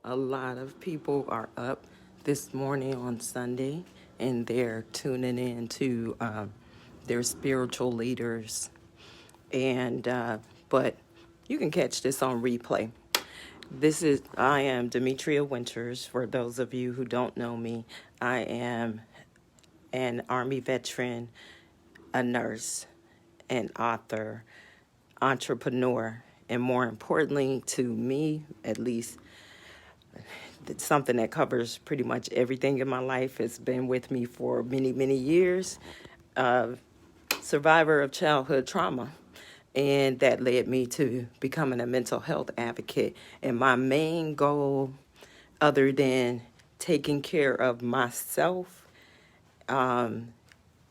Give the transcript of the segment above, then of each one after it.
A lot of people are up this morning on Sunday and they're tuning in to their spiritual leaders. But you can catch this on replay. I am Demetria Winters. For those of you who don't know me, I am an Army veteran, a nurse, an author, entrepreneur, and more importantly to me, at least, it's something that covers pretty much everything in my life. It's been with me for many, many years. Survivor of childhood trauma. And that led me to becoming a mental health advocate. And my main goal, other than taking care of myself,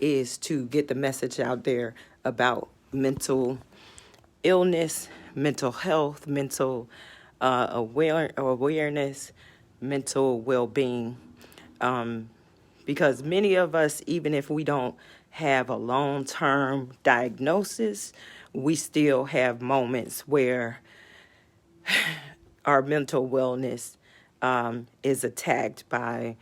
is to get the message out there about mental illness, mental health, mental awareness, mental well-being. Because many of us, even if we don't have a long-term diagnosis, we still have moments where our mental wellness is attacked by,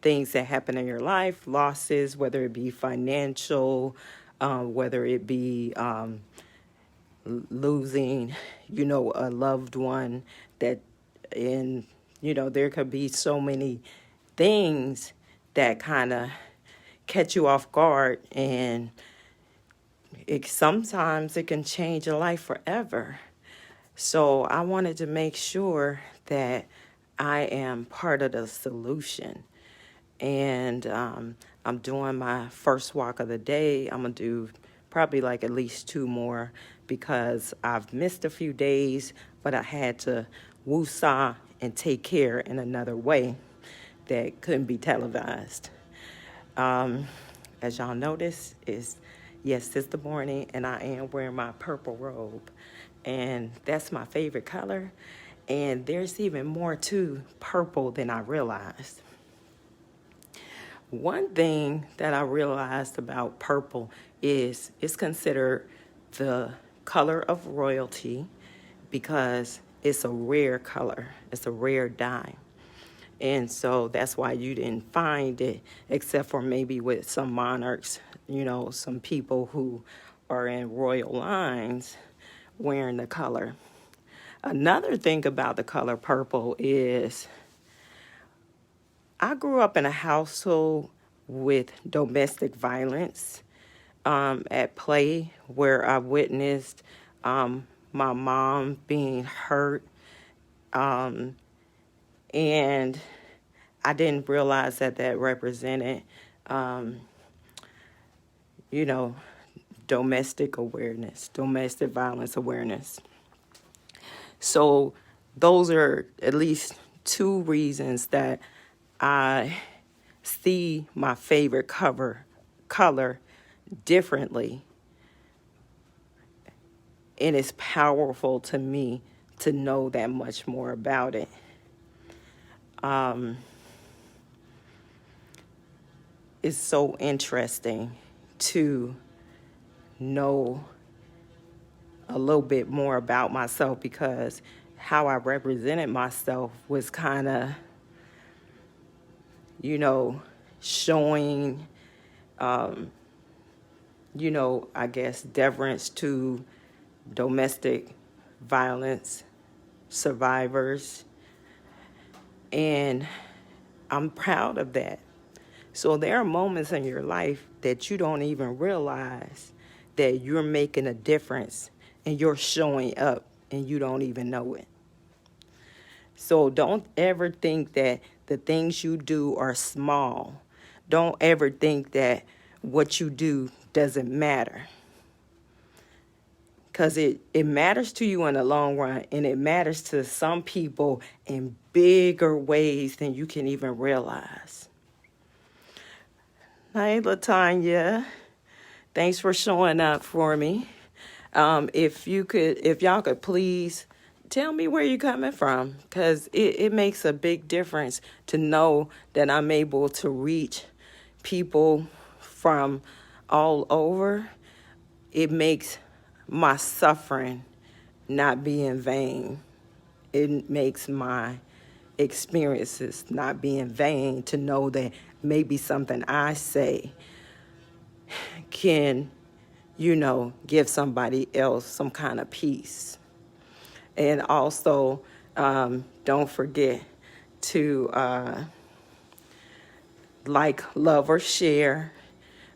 things that happen in your life, losses, whether it be financial, whether it be losing, a loved one there could be so many things that kind of catch you off guard, and sometimes it can change your life forever. So I wanted to make sure that I am part of the solution. And I'm doing my first walk of the day. I'm going to do probably like at least 2 more because I've missed a few days, but I had to woosah and take care in another way that couldn't be televised. As y'all notice, it's the morning, and I am wearing my purple robe, and that's my favorite color. And there's even more to purple than I realized. One thing that I realized about purple is it's considered the color of royalty because it's a rare color. It's a rare dye. And so that's why you didn't find it, except for maybe with some monarchs, some people who are in royal lines wearing the color. Another thing about the color purple is I grew up in a household with domestic violence at play, where I witnessed my mom being hurt, and I didn't realize that represented, domestic violence awareness. So those are at least 2 reasons that I see my favorite color differently. And it's powerful to me to know that much more about it. It's so interesting to know a little bit more about myself, because how I represented myself was kind of, showing, I guess, deference to domestic violence survivors. And I'm proud of that. So there are moments in your life that you don't even realize that you're making a difference and you're showing up and you don't even know it. So don't ever think that the things you do are small. Don't ever think that what you do doesn't matter. Because it matters to you in the long run, and it matters to some people in bigger ways than you can even realize. Hi, LaTanya. Thanks for showing up for me. If y'all could please tell me where you're coming from, because it makes a big difference to know that I'm able to reach people from all over. It makes my suffering not be in vain. it makes my experiences not be in vain, to know that maybe something I say can, give somebody else some kind of peace. And also, don't forget to like, love, or share,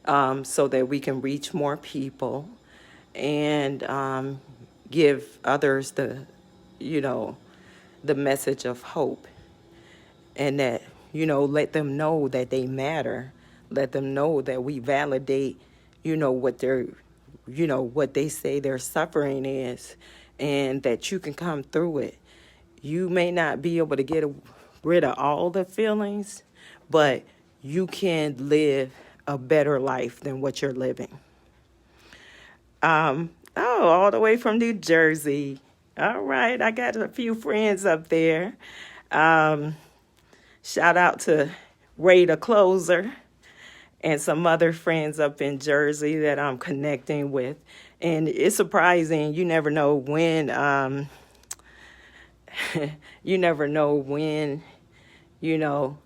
so that we can reach more people, and give others the message of hope, and that, let them know that they matter. Let them know that we validate, what they say their suffering is, and that you can come through it. You may not be able to get rid of all the feelings, but you can live a better life than what you're living. All the way from New Jersey. All right, I got a few friends up there. Shout out to Ray the Closer and some other friends up in Jersey that I'm connecting with. And it's surprising. You never know when, you're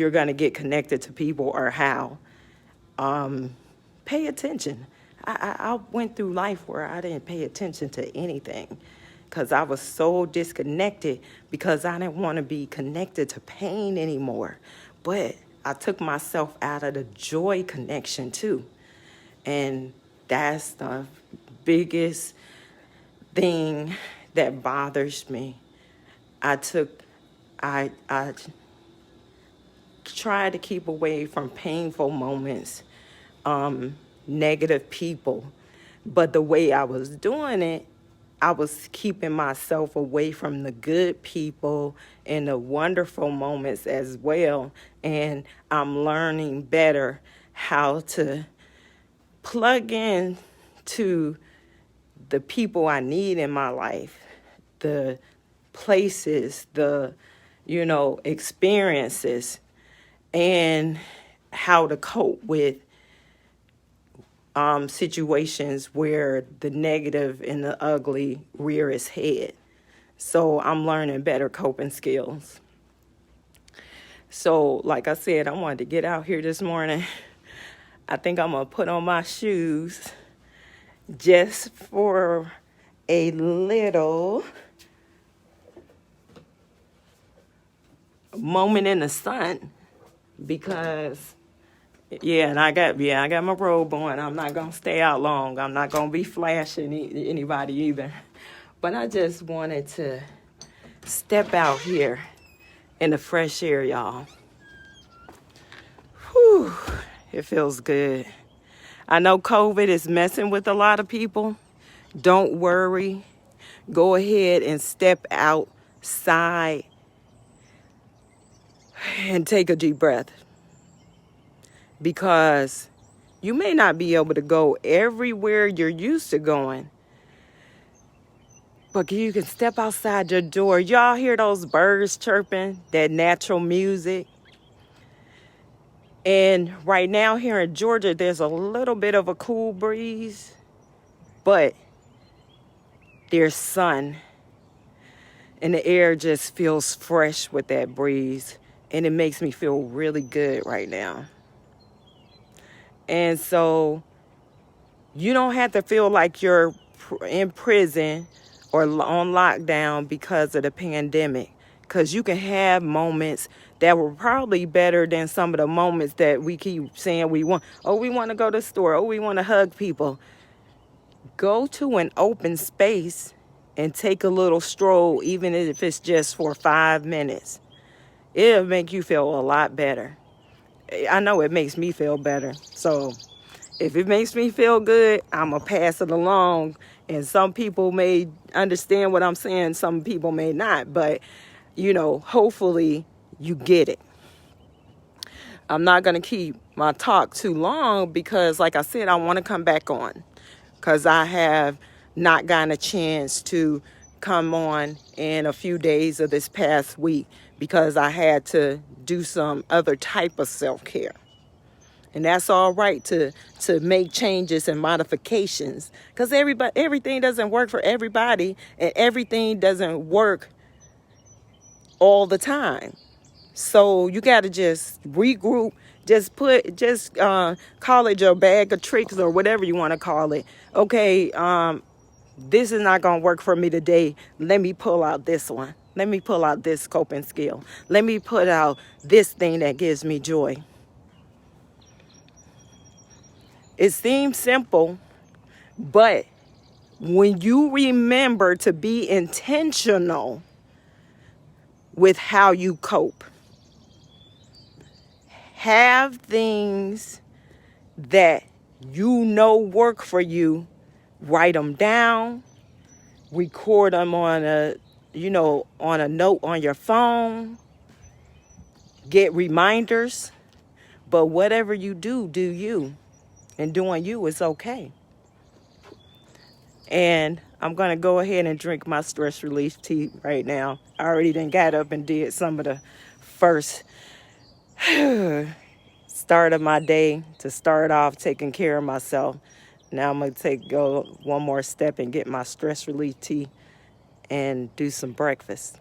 going to get connected to people, or how. Pay attention. I went through life where I didn't pay attention to anything, because I was so disconnected, because I didn't want to be connected to pain anymore. But I took myself out of the joy connection too. And that's the biggest thing that bothers me. I try to keep away from painful moments, negative people. But the way I was doing it, I was keeping myself away from the good people and the wonderful moments as well. And I'm learning better how to plug in to the people I need in my life, the places, the, experiences, and how to cope with situations where the negative and the ugly rear its head. So I'm learning better coping skills. So, like I said, I wanted to get out here this morning. I think I'm going to put on my shoes just for a little moment in the sun, because I got my robe on. I'm not going to stay out long. I'm not going to be flashing anybody either. But I just wanted to step out here in the fresh air, y'all. Whew, it feels good. I know COVID is messing with a lot of people. Don't worry. Go ahead and step outside and take a deep breath. Because you may not be able to go everywhere you're used to going, but you can step outside your door. Y'all hear those birds chirping, that natural music? And right now here in Georgia, there's a little bit of a cool breeze, but there's sun. And the air just feels fresh with that breeze. And it makes me feel really good right now. And so you don't have to feel like you're in prison or on lockdown because of the pandemic, because you can have moments that were probably better than some of the moments that we keep saying we want. Oh, we want to go to the store. Oh, we want to hug people. Go to an open space and take a little stroll, even if it's just for 5 minutes. It'll make you feel a lot better. I know it makes me feel better. So if it makes me feel good, I'm going to pass it along. And some people may understand what I'm saying. Some people may not. But, hopefully you get it. I'm not going to keep my talk too long because, like I said, I want to come back on. Because I have not gotten a chance to come on in a few days of this past week, because I had to do some other type of self-care. And that's all right to make changes and modifications, because everything doesn't work for everybody, and everything doesn't work all the time. So you got to just regroup, just call it your bag of tricks or whatever you want to call it. Okay, this is not going to work for me today. Let me pull out this one. Let me pull out this coping skill. Let me put out this thing that gives me joy. It seems simple, but when you remember to be intentional with how you cope, have things that you know work for you, write them down, record them on a note on your phone, get reminders. But whatever you do, do you. And doing you is okay. And I'm going to go ahead and drink my stress relief tea right now. I already done got up and did some of the first start of my day to start off taking care of myself. Now I'm going to go one more step and get my stress relief tea and do some breakfast.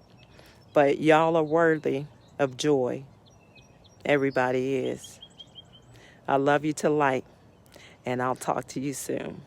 But y'all are worthy of joy. Everybody is. I love you to life, and I'll talk to you soon.